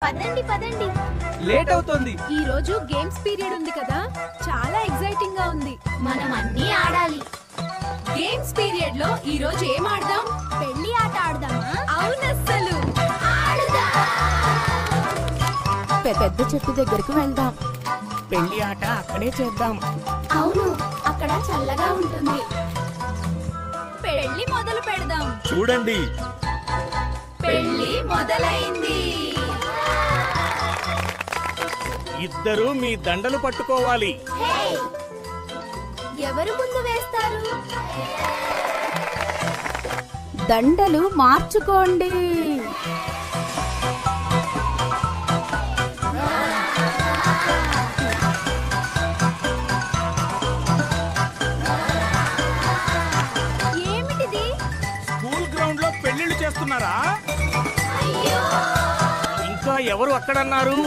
పదండి పదండి. లేట్ అవుతోంది. ఈ రోజు గేమ్స్ పీరియడ్ ఉంది కదా, చాలా ఎక్సైటింగ్ గా ఉంది. మనం అన్ని ఆడాలి. గేమ్స్ పీరియడ్ లో ఈ రోజు ఏం ఆడదాం? పెళ్లి ఆట ఆడదామా? అవునస్సలు పెద్ద చెట్టు దగ్గరకు వెళ్దాం. పెళ్లి ఆట అక్కడే చేద్దాం. అవును, అక్కడ చల్లగా ఉంటుంది. పెళ్లి మొదలు పెడదాం. చూడండి, పెళ్లి మొదలైంది. ఇద్దరు మీ దండలు పట్టుకోవాలి. ఎవరు ముందు వేస్తారు? దండలు మార్చుకోండి. ఏమిటిది? స్కూల్ గ్రౌండ్ లో పెళ్లిళ్ళు చేస్తున్నారా? ఇంకా ఎవరు అక్కడన్నారు?